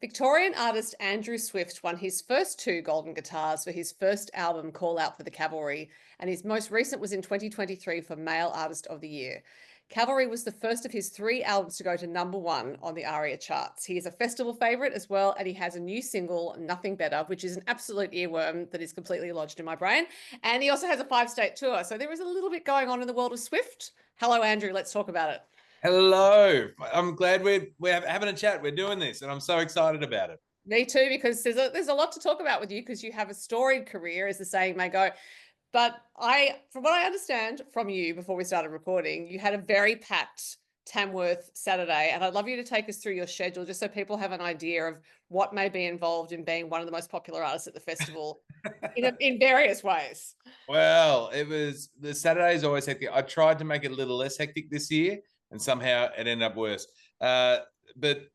Victorian artist Andrew Swift won his first two Golden Guitars for his first album, Call Out for the Cavalry, and his most recent was in 2023 for Male Artist of the Year. Cavalry was the first of his three albums to go to #1 on the ARIA charts. He is a festival favourite as well, and he has a new single, Nothing Better, which is an absolute earworm that is completely lodged in my brain. And he also has a 5-state tour, so there is a little bit going on in the world of Swift. Hello, Andrew, let's talk about it. Hello. I'm glad we're having a chat. We're doing this, and I'm so excited about it. Me too, because there's a lot to talk about with you because you have a storied career, as the saying may go. But from what I understand from you before we started recording, you had a very packed Tamworth Saturday, and I'd love you to take us through your schedule just so people have an idea of what may be involved in being one of the most popular artists at the festival in various ways. Well, the Saturday is always hectic. I tried to make it a little less hectic this year, and somehow it ended up worse. But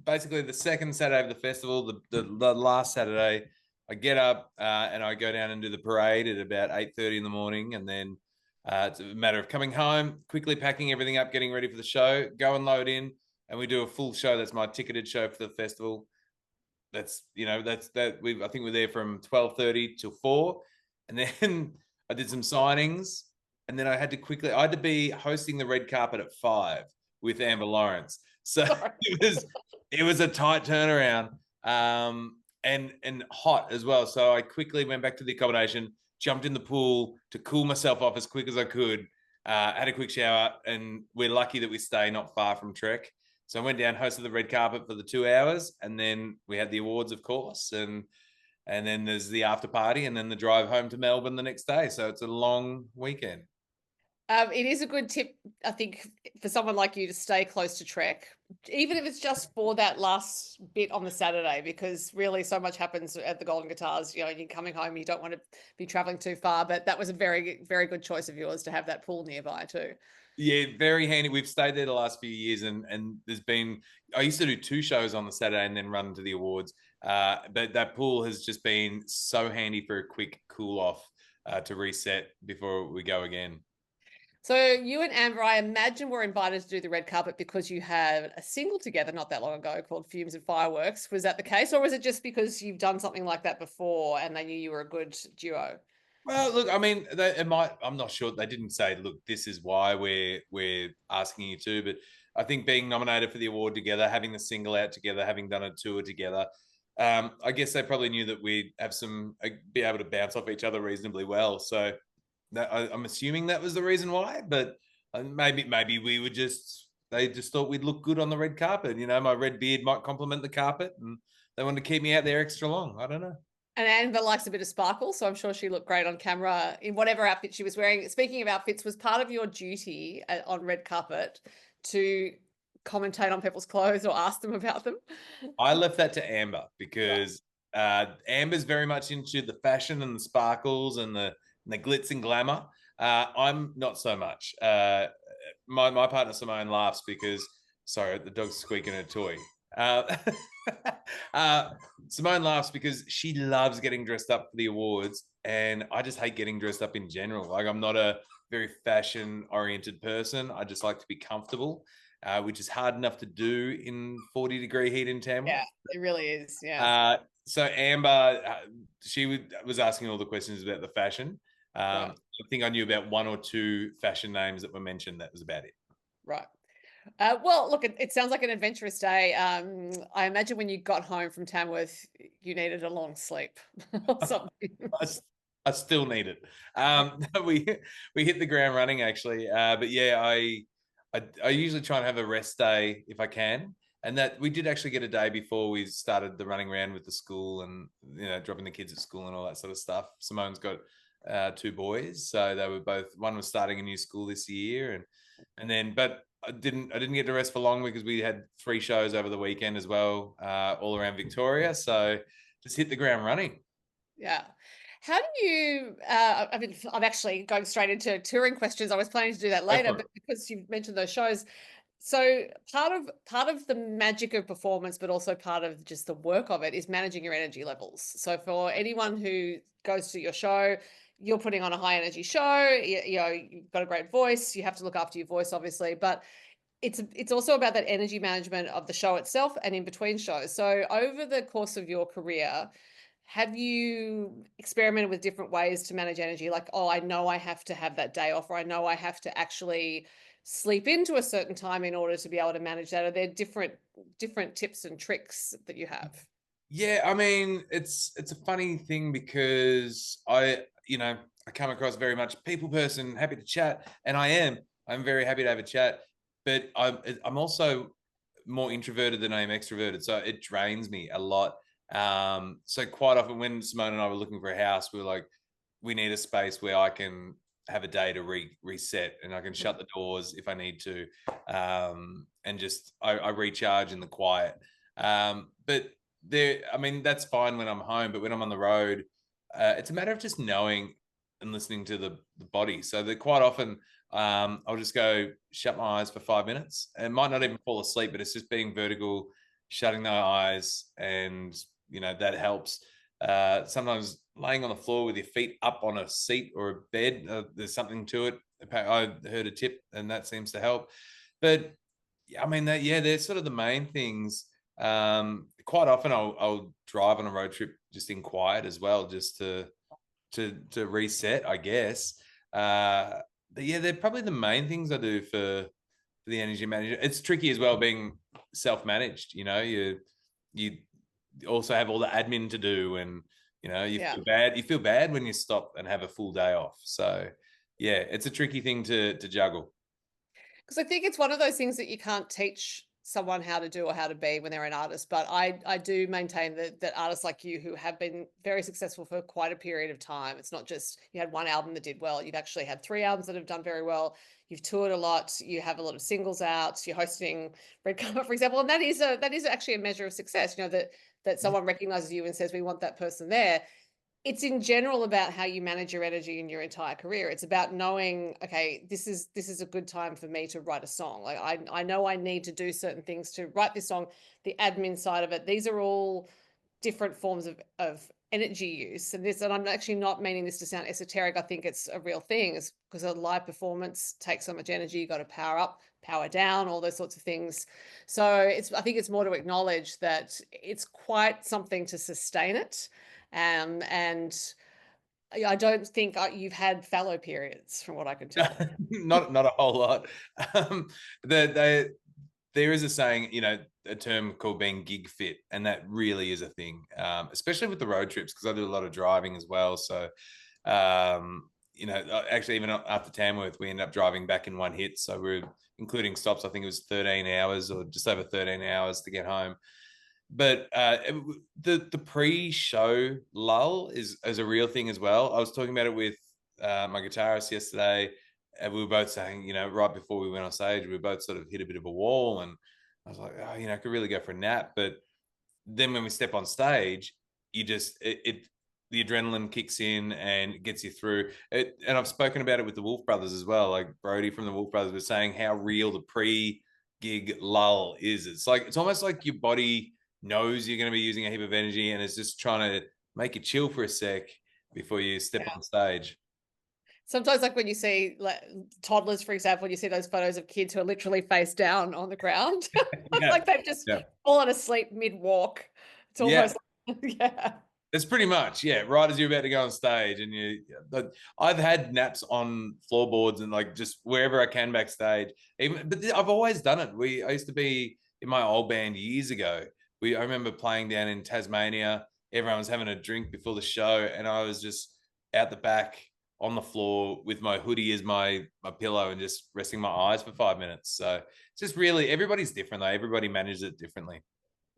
basically, the second Saturday of the festival, the last Saturday, I get up and I go down and do the parade at about 8:30 in the morning, and then it's a matter of coming home, quickly packing everything up, getting ready for the show, go and load in, and we do a full show. That's my ticketed show for the festival. I think we're there from 12:30 till 4, and then I did some signings, and then I had to be hosting the red carpet at 5 with Amber Lawrence. So it was a tight turnaround, and hot as well. So I quickly went back to the accommodation, jumped in the pool to cool myself off as quick as I could, had a quick shower, and we're lucky that we stay not far from Trek. So I went down, hosted the red carpet for the 2 hours, and then we had the awards, of course, and then there's the after party, and then the drive home to Melbourne the next day. So it's a long weekend. It is a good tip, I think, for someone like you to stay close to Trek, even if it's just for that last bit on the Saturday, because really so much happens at the Golden Guitars. You know, you're coming home, you don't want to be traveling too far, but that was a very, very good choice of yours to have that pool nearby too. Yeah, very handy. We've stayed there the last few years, and I used to do 2 shows on the Saturday and then run to the awards. But that pool has just been so handy for a quick cool off to reset before we go again. So you and Amber, I imagine, were invited to do the red carpet because you had a single together not that long ago called Fumes and Fireworks. Was that the case, or was it just because you've done something like that before and they knew you were a good duo? Well, look, I mean, I'm not sure. They didn't say, look, this is why we're asking you to, but I think being nominated for the award together, having the single out together, having done a tour together, I guess they probably knew that we'd have be able to bounce off each other reasonably well. So I'm assuming that was the reason why, but maybe they just thought we'd look good on the red carpet. You know, my red beard might complement the carpet, and they wanted to keep me out there extra long. I don't know. And Amber likes a bit of sparkle, so I'm sure she looked great on camera in whatever outfit she was wearing. Speaking of outfits, was part of your duty on red carpet to commentate on people's clothes or ask them about them? I left that to Amber because Amber's very much into the fashion and the sparkles and the glitz and glamour. I'm not so much. My partner Simone laughs because, sorry, the dog's squeaking a toy. Simone laughs because she loves getting dressed up for the awards, and I just hate getting dressed up in general. Like, I'm not a very fashion oriented person. I just like to be comfortable, which is hard enough to do in 40-degree heat in Tamworth. Yeah, it really is. Yeah. So Amber, she was asking all the questions about the fashion. Right. I think I knew about 1 or 2 fashion names that were mentioned. That was about it. Right. Well, look, it sounds like an adventurous day. I imagine when you got home from Tamworth, you needed a long sleep or something. I still need it. We hit the ground running actually, but yeah, I usually try and have a rest day if I can, and that we did actually get a day before we started the running around with the school and dropping the kids at school and all that sort of stuff. Simone's got 2 boys, so they were both. One was starting a new school this year, but I didn't get to rest for long because we had 3 shows over the weekend as well, all around Victoria. So just hit the ground running. Yeah. How do you, I mean, I'm actually going straight into touring questions. I was planning to do that later, but because you've mentioned those shows. So part of the magic of performance, but also part of just the work of it is managing your energy levels. So for anyone who goes to your show, you're putting on a high energy show, you've got a great voice. You have to look after your voice, obviously, but it's also about that energy management of the show itself and in between shows. So over the course of your career, have you experimented with different ways to manage energy? Like, oh, I know I have to have that day off, or I know I have to actually sleep into a certain time in order to be able to manage that. Are there different tips and tricks that you have? Yeah, I mean, it's a funny thing because I come across very much people person, happy to chat, and I am. I'm very happy to have a chat, but I'm also more introverted than I am extroverted, so it drains me a lot. So quite often when Simone and I were looking for a house, we were like, we need a space where I can have a day to reset and I can shut the doors if I need to, and just I recharge in the quiet. But there, I mean, that's fine when I'm home, but when I'm on the road, it's a matter of just knowing and listening to the body. So that quite often, I'll just go shut my eyes for 5 minutes and might not even fall asleep, but it's just being vertical, shutting my eyes, and that helps. Sometimes laying on the floor with your feet up on a seat or a bed, there's something to it. I heard a tip, and that seems to help. But I mean, they're sort of the main things. Quite often, I'll drive on a road trip just in quiet as well, just to reset, I guess. But yeah, they're probably the main things I do for the energy management. It's tricky as well being self-managed. You also have all the admin to do, and feel bad. You feel bad when you stop and have a full day off. So yeah, it's a tricky thing to juggle. Because I think it's one of those things that you can't teach someone how to do or how to be when they're an artist. But I do maintain that artists like you who have been very successful for quite a period of time, it's not just you had one album that did well. You've actually had 3 albums that have done very well. You've toured a lot. You have a lot of singles out. You're hosting Red Carpet, for example, and that is actually a measure of success. That someone recognizes you and says we want that person there. It's in general about how you manage your energy in your entire career. It's about knowing, okay, this is a good time for me to write a song. Like I know I need to do certain things to write this song. The admin side of it, these are all different forms of energy use. And I'm actually not meaning this to sound esoteric. I think it's a real thing. It's because a live performance takes so much energy. You got to power up, power down, all those sorts of things. So I think it's more to acknowledge that it's quite something to sustain it. And I don't think you've had fallow periods, from what I can tell. Not a whole lot. Um, the, there is a saying, a term called being gig fit, and that really is a thing, especially with the road trips, because I do a lot of driving as well. So, actually, even after Tamworth, we ended up driving back in one hit. So we're including stops. I think it was 13 hours or just over 13 hours to get home. But the pre-show lull is a real thing as well. I was talking about it with my guitarist yesterday, and we were both saying, right before we went on stage, we both sort of hit a bit of a wall, and I was like, oh, I could really go for a nap. But then when we step on stage, you just the adrenaline kicks in and gets you through it. And I've spoken about it with the Wolf Brothers as well. Like Brody from the Wolf Brothers was saying how real the pre-gig lull is. It's almost like your body knows you're going to be using a heap of energy and is just trying to make you chill for a sec before you step on stage. Sometimes, like when you see toddlers, for example, you see those photos of kids who are literally face down on the ground, like they've just fallen asleep mid-walk. It's almost yeah. It's pretty much, right as you're about to go on stage, and I've had naps on floorboards and like just wherever I can backstage. But I've always done it. I used to be in my old band years ago. I remember playing down in Tasmania. Everyone was having a drink before the show, and I was just out the back on the floor with my hoodie as my pillow and just resting my eyes for 5 minutes. So it's just really, everybody's different though. Everybody manages it differently.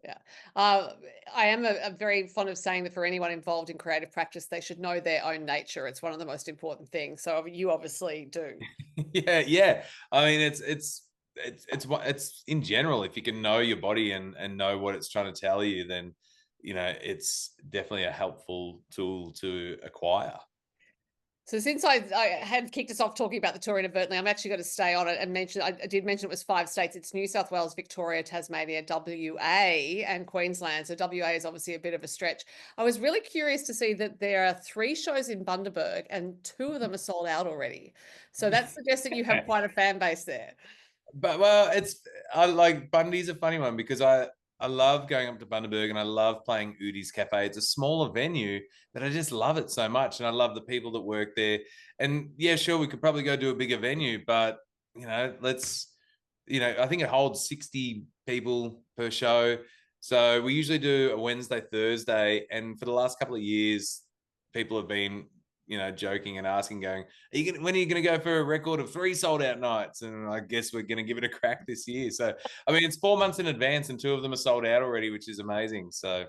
Yeah. I am a very fond of saying that for anyone involved in creative practice, they should know their own nature. It's one of the most important things. So you obviously do. Yeah. I mean, it's in general, if you can know your body and know what it's trying to tell you, then, it's definitely a helpful tool to acquire. So since I had kicked us off talking about the tour inadvertently, I'm actually going to stay on it and mention, I did mention it was 5 states. It's New South Wales, Victoria, Tasmania, WA, and Queensland. So WA is obviously a bit of a stretch. I was really curious to see that there are 3 shows in Bundaberg and 2 of them are sold out already. So that suggests that you have quite a fan base there. But well, I like Bundy's a funny one because I love going up to Bundaberg and I love playing Udi's Cafe. It's a smaller venue, but I just love it so much, and I love the people that work there. And yeah, sure, we could probably go to a bigger venue, but I think it holds 60 people per show. So we usually do a Wednesday, Thursday, and for the last couple of years, people have been joking and asking, going, when are you going to go for a record of 3 sold out nights? And I guess we're going to give it a crack this year. So, I mean, it's 4 months in advance and 2 of them are sold out already, which is amazing. So,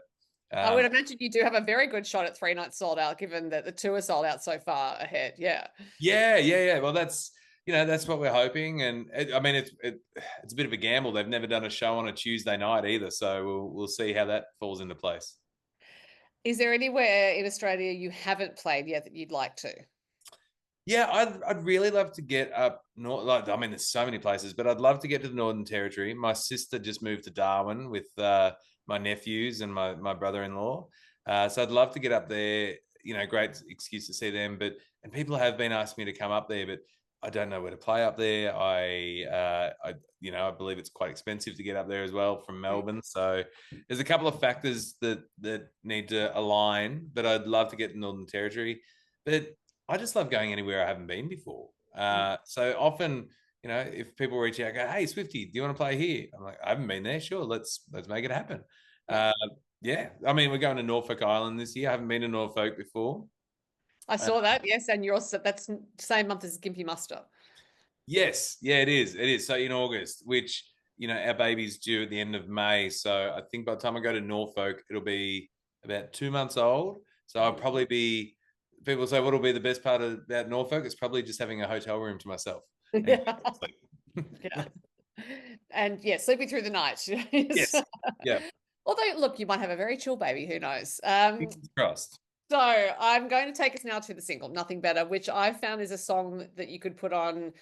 I would imagine you do have a very good shot at 3 nights sold out, given that the 2 are sold out so far ahead. Yeah. yeah. Well, that's what we're hoping. And I mean, it's a bit of a gamble. They've never done a show on a Tuesday night either. So we'll see how that falls into place. Is there anywhere in Australia you haven't played yet that you'd like to? Yeah, I'd really love to get up north. Like, I mean, there's so many places, but I'd love to get to the Northern Territory. My sister just moved to Darwin with my nephews and my brother-in-law. So I'd love to get up there. Great excuse to see them. And people have been asking me to come up there, but I don't know where to play up there. I believe it's quite expensive to get up there as well from Melbourne. So there's a couple of factors that need to align. But I'd love to get to Northern Territory. But I just love going anywhere I haven't been before. So often, if people reach out, go, "Hey, Swifty, do you want to play here?" I'm like, "I haven't been there. Sure, let's make it happen." Yeah, I mean, we're going to Norfolk Island this year. I haven't been to Norfolk before. I saw that, yes, and you're also that's same month as Gimpy Muster. Yes, yeah, it is. It is. So in August, which our baby's due at the end of May. So I think by the time I go to Norfolk, it'll be about 2 months old. So I'll probably be. People say, "What'll be the best part about Norfolk?" It's probably just having a hotel room to myself. Yeah. Yeah. And yeah, sleeping through the night. Yes. Yeah. Although, look, you might have a very chill baby. Who knows? Fingers crossed. So I'm going to take us now to the single, Nothing Better, which I've found is a song that you could put on.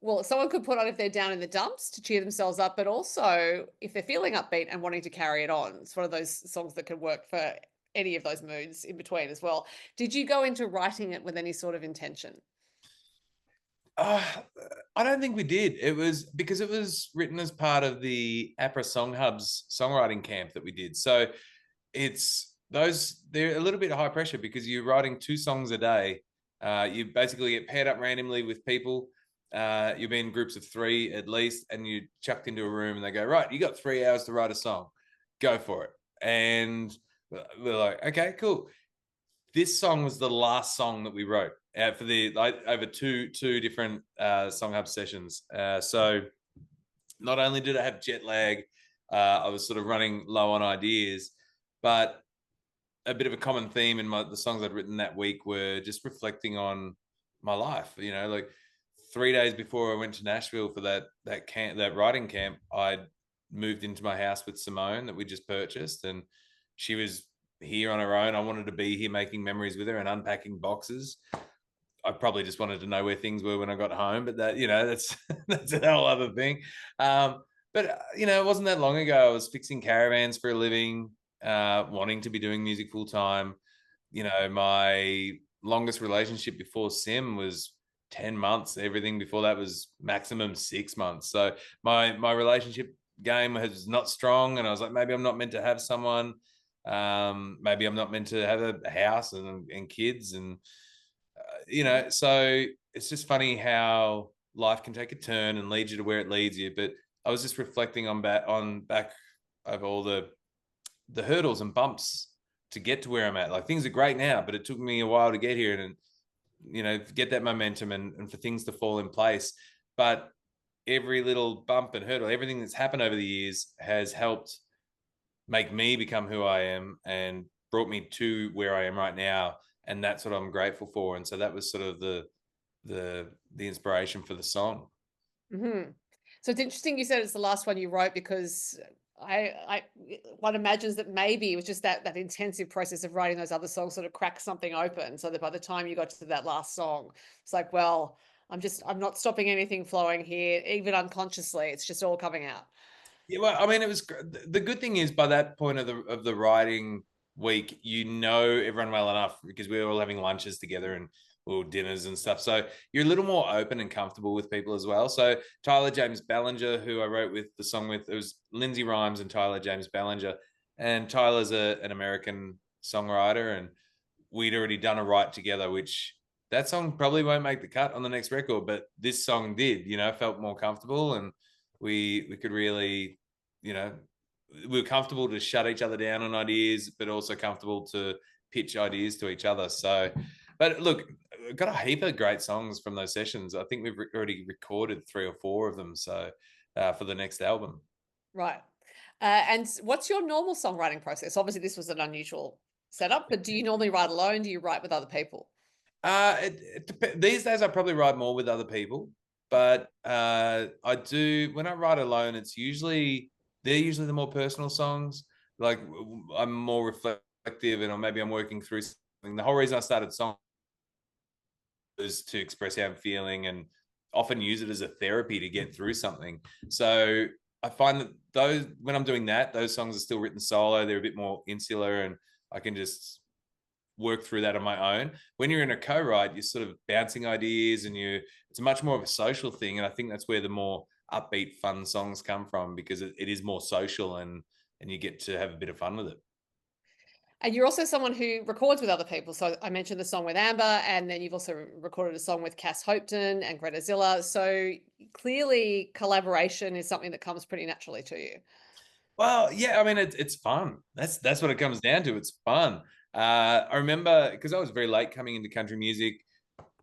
Well, someone could put on if they're down in the dumps to cheer themselves up, but also if they're feeling upbeat and wanting to carry it on. It's one of those songs that can work for any of those moods in between as well. Did you go into writing it with any sort of intention? I don't think we did. It was because it was written as part of the APRA SongHubs songwriting camp that we did. So they're a little bit high pressure because you're writing 2 songs a day. You basically get paired up randomly with people. You'll be in groups of 3 at least, and you chucked into a room and they go, "Right, you got 3 hours to write a song. Go for it." And we're like, "Okay, cool." This song was the last song that we wrote for the over two different song hub sessions. So not only did I have jet lag, I was sort of running low on ideas, but a bit of a common theme in the songs I'd written that week were just reflecting on my life. Like 3 days before I went to Nashville for that writing camp, I'd moved into my house with Simone that we just purchased, and she was here on her own. I wanted to be here making memories with her and unpacking boxes. I probably just wanted to know where things were when I got home, but that's that's a whole other thing. But it wasn't that long ago. I was fixing caravans for a living, wanting to be doing music full time. My longest relationship before Sim was 10 months. Everything before that was maximum 6 months. So my relationship game was not strong, and I was like, maybe I'm not meant to have someone. Maybe I'm not meant to have a house and kids, and so it's just funny how life can take a turn and lead you to where it leads you. But I was just reflecting on back over all the hurdles and bumps to get to where I'm at. Like, things are great now, but it took me a while to get here and get that momentum and for things to fall in place. But every little bump and hurdle, everything that's happened over the years has helped make me become who I am and brought me to where I am right now. And that's what I'm grateful for. And so that was sort of the inspiration for the song. Mm-hmm. So it's interesting you said it's the last one you wrote, because one imagines that maybe it was just that intensive process of writing those other songs sort of cracked something open, so that by the time you got to that last song, it's like, well, I'm not stopping anything flowing here, even unconsciously. It's just all coming out. Yeah, well, I mean, it was the good thing is by that point of the writing week, everyone well enough because we were all having lunches together and or dinners and stuff. So you're a little more open and comfortable with people as well. So Tyler James Bellinger, who I wrote with the song with, it was Lindsay Rhymes and Tyler James Bellinger. And Tyler's an American songwriter, and we'd already done a write together, which that song probably won't make the cut on the next record, but this song did, felt more comfortable, and we could really, we were comfortable to shut each other down on ideas, but also comfortable to pitch ideas to each other. So, but look, I've got a heap of great songs from those sessions. I think we've already recorded 3 or 4 of them. So for the next album. Right. And what's your normal songwriting process? Obviously, this was an unusual setup, but do you normally write alone? Do you write with other people? These days, I probably write more with other people, but I do when I write alone. They're usually the more personal songs. Like I'm more reflective, and maybe I'm working through something. The whole reason I started song is to express how I'm feeling, and often use it as a therapy to get through something. So I find that when I'm doing that, those songs are still written solo. They're a bit more insular, and I can just work through that on my own. When you're in a co-write, you're sort of bouncing ideas, and it's much more of a social thing. And I think that's where the more upbeat, fun songs come from, because it is more social, and you get to have a bit of fun with it. And you're also someone who records with other people. So I mentioned the song with Amber, and then you've also recorded a song with Cass Hopeton and Greta Zilla. So clearly collaboration is something that comes pretty naturally to you. Well, yeah, I mean, it's fun. That's what it comes down to. It's fun. I remember, because I was very late coming into country music,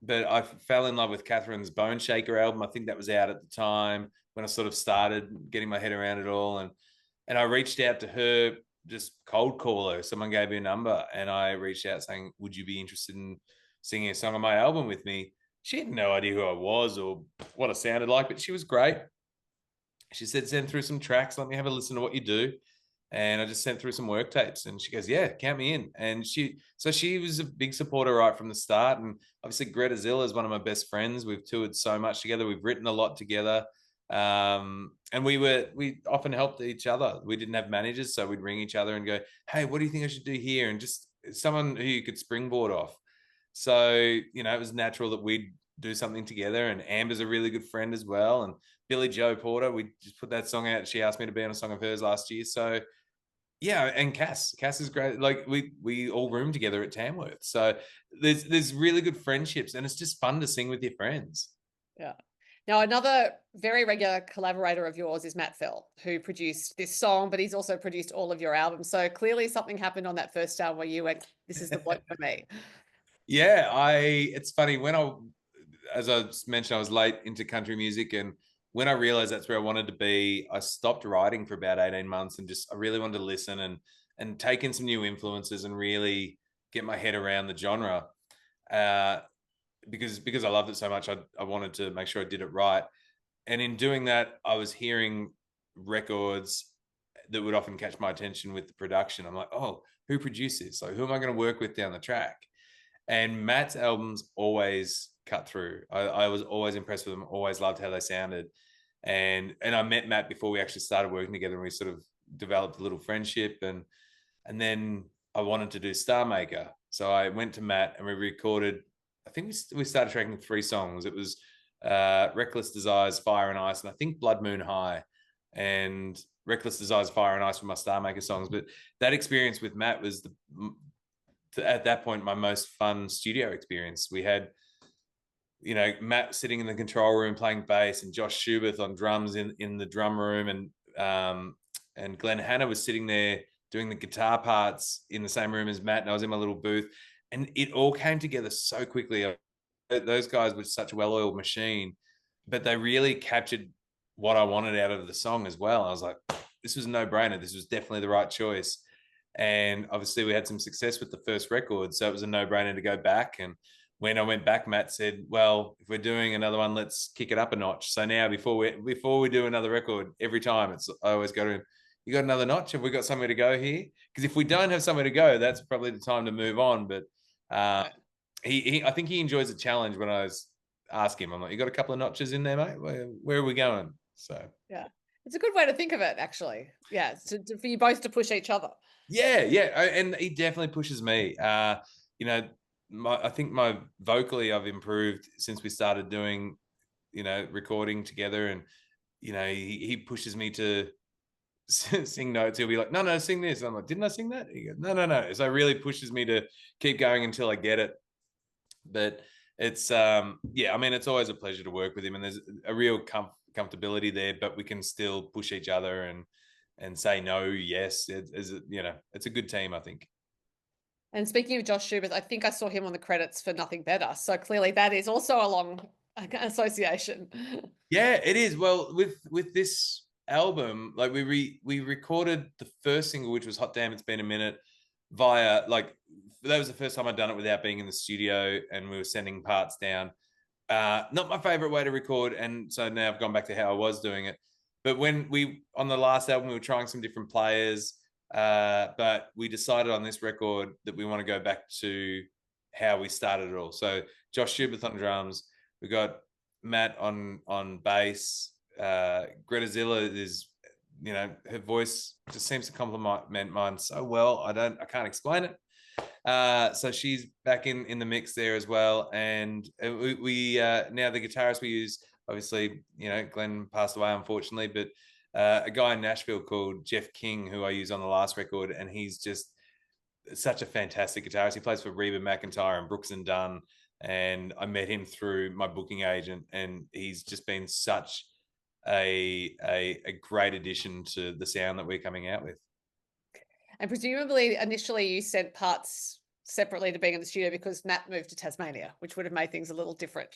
but I fell in love with Catherine's Bone Shaker album. I think that was out at the time when I sort of started getting my head around it all. And I reached out to her, just cold call her. Someone gave me a number, and I reached out saying, would you be interested in singing a song on my album with me? She had no idea who I was or what I sounded like, but she was great. She said, send through some tracks. Let me have a listen to what you do. And I just sent through some work tapes, and she goes, yeah, count me in. And she was a big supporter right from the start. And obviously Greta Zilla is one of my best friends. We've toured so much together. We've written a lot together. And we often helped each other. We didn't have managers, so we'd ring each other and go, hey, what do you think I should do here? And just someone who you could springboard off. So, it was natural that we'd do something together. And Amber's a really good friend as well. And Billy Joe Porter, we just put that song out. She asked me to be on a song of hers last year. So yeah, and Cass is great. Like we all room together at Tamworth. So there's really good friendships, and it's just fun to sing with your friends. Yeah. Now, another very regular collaborator of yours is Matt Fell, who produced this song, but he's also produced all of your albums. So clearly something happened on that first album where you went, this is the bloke for me. Yeah, it's funny as I mentioned, I was late into country music, and when I realized that's where I wanted to be, I stopped writing for about 18 months, and I really wanted to listen and take in some new influences and really get my head around the genre. Because I loved it so much, I wanted to make sure I did it right. And in doing that, I was hearing records that would often catch my attention with the production. I'm like, oh, who produced this? Like, who am I going to work with down the track? And Matt's albums always cut through. I was always impressed with them, always loved how they sounded. And I met Matt before we actually started working together, and we sort of developed a little friendship. And then I wanted to do Star Maker. So I went to Matt and we recorded, I think we started tracking 3 songs. It was Reckless Desires, Fire and Ice, and I think Blood Moon High. And Reckless Desires, Fire and Ice were my Star Maker songs. But that experience with Matt was at that point my most fun studio experience. We had Matt sitting in the control room playing bass, and Josh Schubert on drums in the drum room, and Glenn Hanna was sitting there doing the guitar parts in the same room as Matt, and I was in my little booth, and it all came together so quickly. Those guys were such a well-oiled machine, but they really captured what I wanted out of the song as well. I was like, this was a no-brainer. This was definitely the right choice. And obviously we had some success with the first record, so it was a no-brainer to go back. And when I went back, Matt said, well, if we're doing another one, let's kick it up a notch. So now before we do another record, every time I always go to him, you got another notch? Have we got somewhere to go here? Because if we don't have somewhere to go, that's probably the time to move on. But I think he enjoys the challenge. When I ask him, I'm like, you got a couple of notches in there, mate? Where are we going? So yeah, it's a good way to think of it, actually. Yeah, for you both to push each other. Yeah, and he definitely pushes me. I think my vocally I've improved since we started doing, recording together, and he pushes me to sing notes. He'll be like, no, sing this. I'm like, didn't I sing that? He goes, no. So it really pushes me to keep going until I get it. But it's I mean, it's always a pleasure to work with him, and there's a real comfortability there, but we can still push each other and say no, yes. It's a good team, I think. And speaking of Josh Schubert, I think I saw him on the credits for Nothing Better. So clearly that is also a long association. Yeah, it is. Well, with this album, like we recorded the first single, which was Hot Damn It's Been a Minute, via, like, that was the first time I'd done it without being in the studio, and we were sending parts down. Not my favorite way to record, and so now I've gone back to how I was doing it. But when we on the last album, we were trying some different players, but we decided on this record that we want to go back to how we started it all. So Josh Schubert on drums, we got Matt on bass. Greta Zilla is, her voice just seems to complement mine so well. I can't explain it. So she's back in the mix there as well. And we now the guitarist we use, obviously, Glenn passed away unfortunately, but a guy in Nashville called Jeff King, who I use on the last record, and he's just such a fantastic guitarist. He plays for Reba McEntire and Brooks and Dunn, and I met him through my booking agent, and he's just been such a great addition to the sound that we're coming out with. And presumably initially you sent parts separately to being in the studio because Matt moved to Tasmania, which would have made things a little different.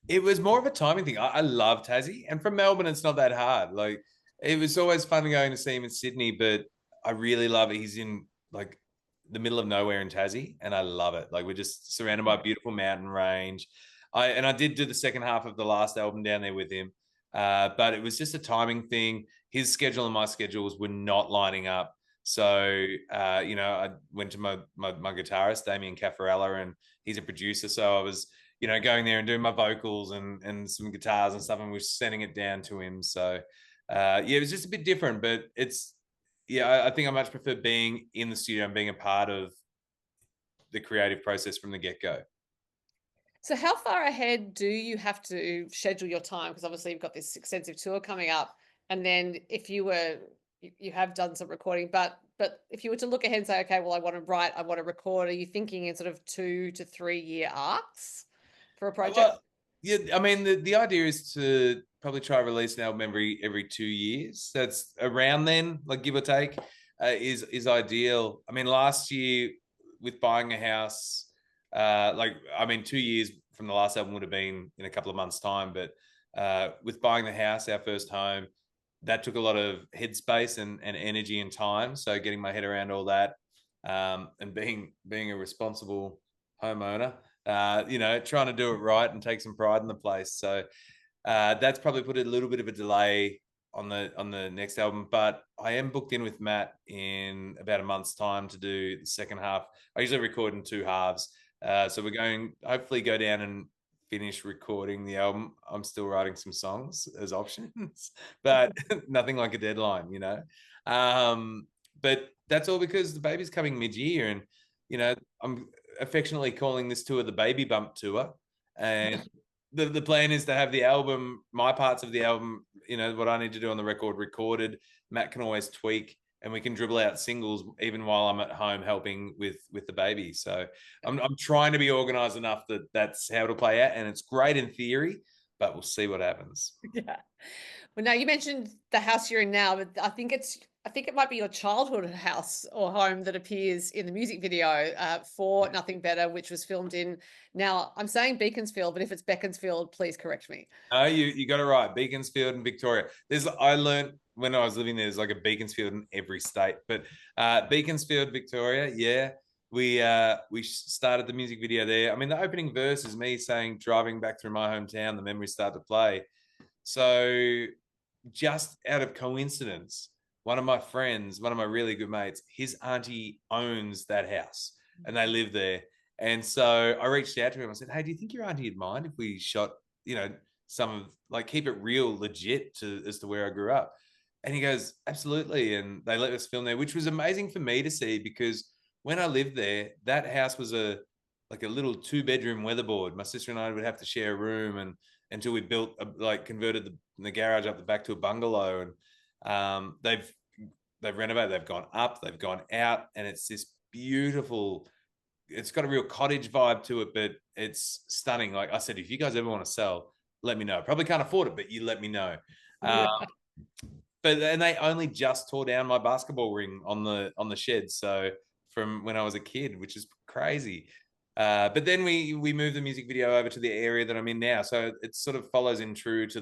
It was more of a timing thing. I love Tassie, and from Melbourne, it's not that hard. Like, it was always fun going to see him in Sydney, but I really love it. He's in, like, the middle of nowhere in Tassie, and I love it. Like, we're just surrounded by a beautiful mountain range. I did do the second half of the last album down there with him, but it was just a timing thing. His schedule and my schedules were not lining up. So, I went to my guitarist, Damien Caffarella, and he's a producer. So I was, going there and doing my vocals and some guitars and stuff, and we're sending it down to him. So, it was just a bit different, but I think I much prefer being in the studio and being a part of the creative process from the get-go. So how far ahead do you have to schedule your time? Because obviously you've got this extensive tour coming up, and then if you have done some recording, but if you were to look ahead and say, okay, well, I want to write, I want to record, are you thinking in sort of 2 to 3 year arcs for a project? Well, yeah, I mean, the idea is to probably try to release an album every 2 years. That's around then, like, give or take, is ideal. I mean, last year with buying a house, 2 years from the last album would have been in a couple of months' time, but with buying the house, our first home, that took a lot of headspace and energy and time. So getting my head around all that, and being a responsible homeowner, trying to do it right and take some pride in the place. So that's probably put a little bit of a delay on the next album, but I am booked in with Matt in about a month's time to do the second half. I usually record in 2 halves. So we're going, hopefully, go down and finish recording the album. I'm still writing some songs as options, but nothing like a deadline, but that's all because the baby's coming mid-year, and I'm affectionately calling this tour the Baby Bump Tour, and the plan is to have the album, my parts of the album, what I need to do on the record, recorded. Matt can always tweak, and we can dribble out singles even while I'm at home helping with the baby. So I'm trying to be organized enough that that's how it'll play out, and it's great in theory, but we'll see what happens. Yeah. Well, now you mentioned the house you're in now, but I think it might be your childhood house or home that appears in the music video for Nothing Better, which was filmed in, now I'm saying Beaconsfield, but if it's Beaconsfield, please correct me. No, you got it right. Beaconsfield and Victoria. I learned when I was living there, there's like a Beaconsfield in every state, but Beaconsfield, Victoria, yeah. We started the music video there. I mean, the opening verse is me saying, driving back through my hometown, the memories start to play. So just out of coincidence, one of my friends, one of my really good mates, his auntie owns that house and they live there. And so I reached out to him. I said, hey, do you think your auntie would mind if we shot, some of, like, keep it real legit as to where I grew up? And he goes, absolutely. And they let us film there, which was amazing for me to see, because when I lived there, that house was like a little 2-bedroom weatherboard. My sister and I would have to share a room, and until we built converted the garage up the back to a bungalow. And they've renovated, they've gone up, they've gone out, and it's this beautiful, it's got a real cottage vibe to it, but it's stunning. Like I said, if you guys ever want to sell, let me know. Probably can't afford it, but you let me know. Yeah. And they only just tore down my basketball ring on the shed, so from when I was a kid, which is crazy. But then we moved the music video over to the area that I'm in now, so it sort of follows in true to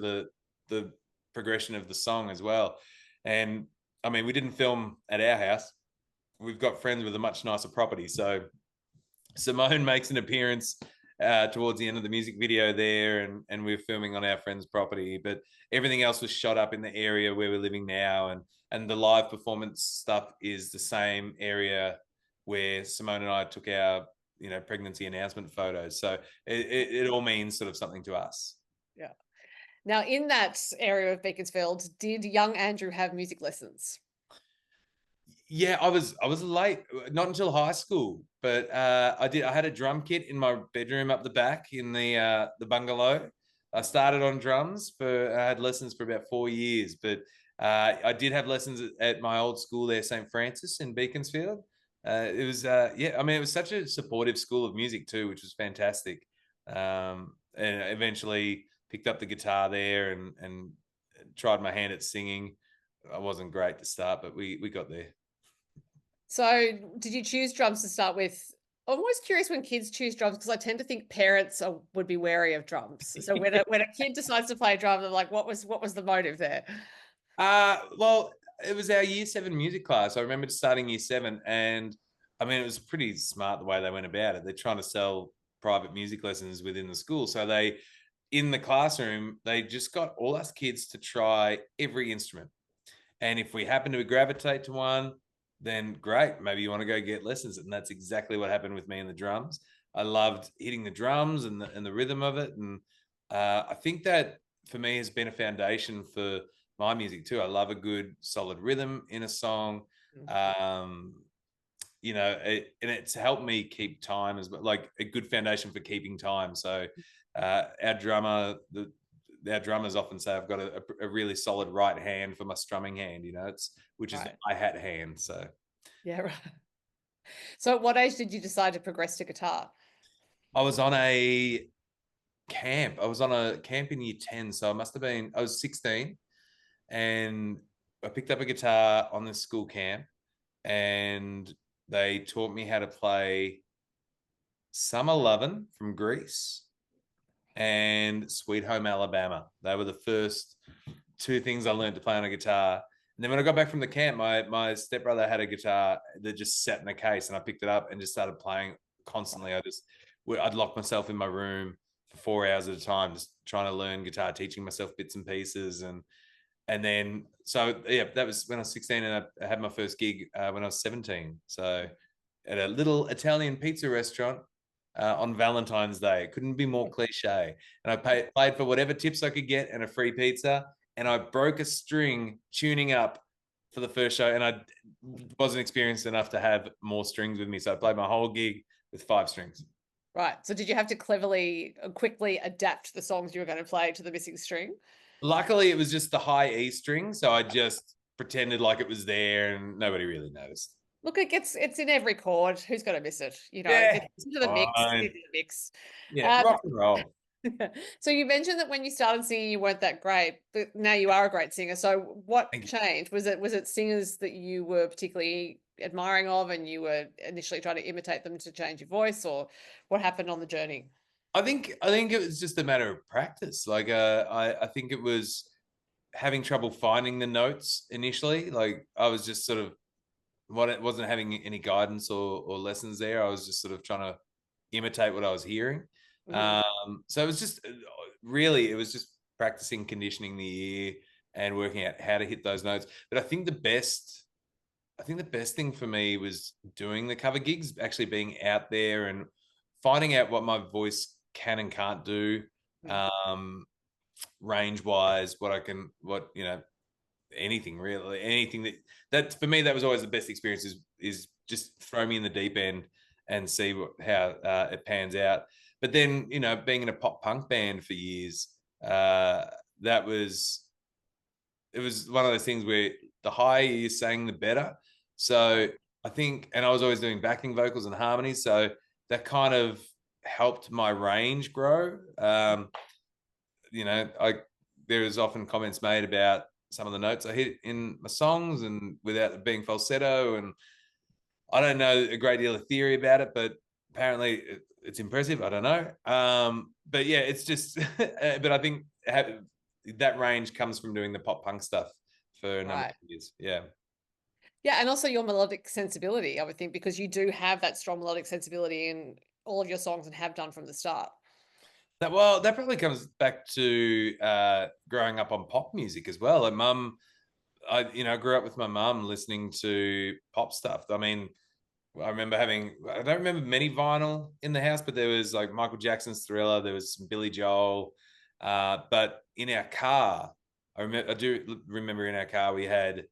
the progression of the song as well. And I mean, we didn't film at our house. We've got friends with a much nicer property, so Simone makes an appearance towards the end of the music video there, and we're filming on our friend's property. But everything else was shot up in the area where we're living now, and the live performance stuff is the same area where Simone and I took our pregnancy announcement photos. So it all means sort of something to us. Yeah. Now, in that area of Beaconsfield, did young Andrew have music lessons? Yeah, I was late, not until high school, but I had a drum kit in my bedroom up the back in the bungalow. I started on drums I had lessons for about 4 years, but I did have lessons at my old school there, St. Francis in Beaconsfield. It was yeah, I mean, it was such a supportive school of music too, which was fantastic. And eventually picked up the guitar there and tried my hand at singing. I wasn't great to start, but we got there. So did you choose drums to start with? I'm always curious when kids choose drums, because I tend to think parents would be wary of drums. So when a kid decides to play drum, they're like, what was the motive there? Well, it was our year 7 music class. I remember starting year 7, and I mean, it was pretty smart the way they went about it. They're trying to sell private music lessons within the school. So in the classroom, they just got all us kids to try every instrument. And if we happen to gravitate to one, then great, maybe you want to go get lessons. And that's exactly what happened with me and the drums. I loved hitting the drums and the rhythm of it. And I think that for me has been a foundation for my music too. I love a good solid rhythm in a song. And it's helped me keep time as well, like a good foundation for keeping time. So our drummers often say I've got a really solid right hand for my strumming hand, which is the hi-hat hand. So yeah, right. So at what age did you decide to progress to guitar? I was on a camp. I was on a camp in year 10. So I was 16, and I picked up a guitar on this school camp, and they taught me how to play Summer Lovin' from Greece and Sweet Home Alabama. They were the first 2 things I learned to play on a guitar. And then when I got back from the camp, my stepbrother had a guitar that just sat in a case, and I picked it up and just started playing constantly. I'd lock myself in my room for 4 hours at a time, just trying to learn guitar, teaching myself bits and pieces. And then, so yeah, that was when I was 16, and I had my first gig when I was 17. So at a little Italian pizza restaurant on Valentine's Day. It couldn't be more cliche. And I played for whatever tips I could get and a free pizza. And I broke a string tuning up for the first show, and I wasn't experienced enough to have more strings with me. So I played my whole gig with 5 strings. Right. So did you have to quickly adapt the songs you were going to play to the missing string? Luckily, it was just the high E string. So I just pretended like it was there, and nobody really noticed. Look, it's in every chord. Who's going to miss it? Yeah. It's into the mix. It's into the mix. Yeah, rock and roll. So you mentioned that when you started singing, you weren't that great, but now you are a great singer. So what changed? Was it singers that you were particularly admiring of, and you were initially trying to imitate them to change your voice, or what happened on the journey? I think it was just a matter of practice. Like I think it was having trouble finding the notes initially. Like I was just sort of wasn't having any guidance or lessons there. I was just sort of trying to imitate what I was hearing. So it was just really, it was just practicing, conditioning the ear and working out how to hit those notes. But I think the best thing for me was doing the cover gigs, actually being out there and finding out what my voice can and can't do, range wise, anything really, anything that for me, that was always the best experience is just throw me in the deep end and see how it pans out. But then, you know, being in a pop punk band for years, it was one of those things where the higher you sang, the better. So I think, and I was always doing backing vocals and harmonies, so that kind of helped my range grow. You know, there is often comments made about some of the notes I hit in my songs and without it being falsetto, and I don't know a great deal of theory about it, but apparently it's impressive. I don't know. But yeah, it's just, but I think that range comes from doing the pop punk stuff for a number of years. Yeah. Yeah, and also your melodic sensibility, I would think, because you do have that strong melodic sensibility in all of your songs and have done from the start. That probably comes back to growing up on pop music as well. Like I grew up with my mum listening to pop stuff. I mean, I don't remember many vinyl in the house, but there was like Michael Jackson's Thriller, there was some Billy Joel. But in our car, I do remember in our car we had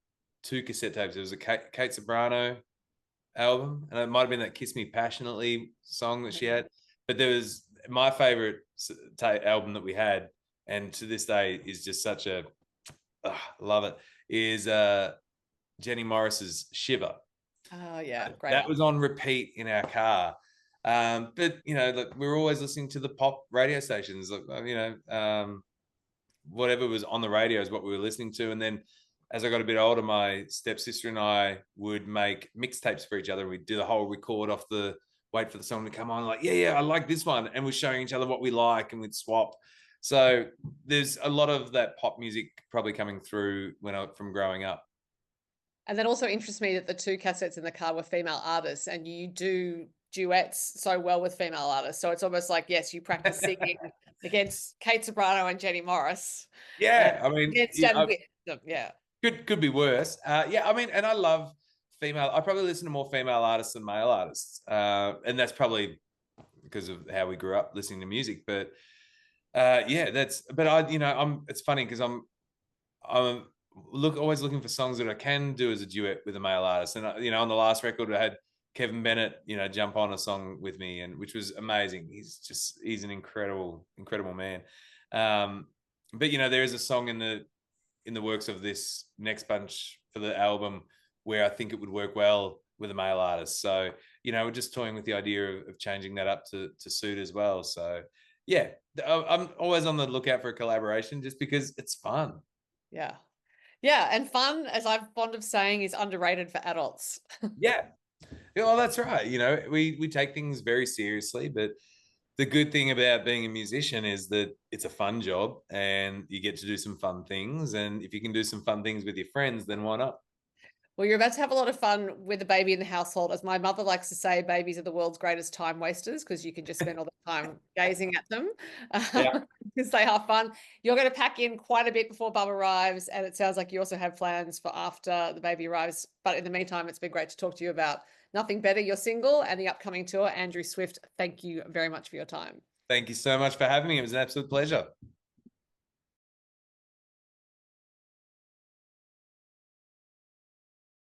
2 cassette tapes. There was a Kate Ceberano album, and it might have been that Kiss Me Passionately song that she had. But there was my favorite album that we had, and to this day is just such a love it, is Jenny Morris's Shiver. Oh yeah, great. That was on repeat in our car. But you know, like, we were always listening to the pop radio stations. Like, you know, whatever was on the radio is what we were listening to. And then as I got a bit older, my stepsister and I would make mixtapes for each other. We'd do the whole record off the, wait for the song to come on, like, yeah, I like this one. And we're showing each other what we like, and we'd swap. So there's a lot of that pop music probably coming through from growing up. And that also interests me that the 2 cassettes in the car were female artists, and you do duets so well with female artists. So it's almost like, yes, you practice singing against Kate Ceberano and Jenny Morris. Yeah, I mean, yeah. Could be worse. Yeah, I mean, and I love female. I probably listen to more female artists than male artists, and that's probably because of how we grew up listening to music. But yeah, it's funny because I'm always looking for songs that I can do as a duet with a male artist. And on the last record, I had Kevin Bennett, jump on a song with me, and which was amazing. He's an incredible man. But there is a song in the works of this next bunch for the album where I think it would work well with a male artist. So, we're just toying with the idea of changing that up to suit as well. So yeah, I'm always on the lookout for a collaboration just because it's fun. Yeah. Yeah. And fun, as I'm fond of saying, is underrated for adults. Yeah. Well, that's right. We take things very seriously, but the good thing about being a musician is that it's a fun job and you get to do some fun things. And if you can do some fun things with your friends, then why not? Well, you're about to have a lot of fun with a baby in the household. As my mother likes to say, babies are the world's greatest time wasters because you can just spend all the time gazing at them because they are fun. You're going to pack in quite a bit before Bub arrives, and it sounds like you also have plans for after the baby arrives. But in the meantime, it's been great to talk to you about Nothing Better, your single, and the upcoming tour. Andrew Swift, thank you very much for your time. Thank you so much for having me. It was an absolute pleasure.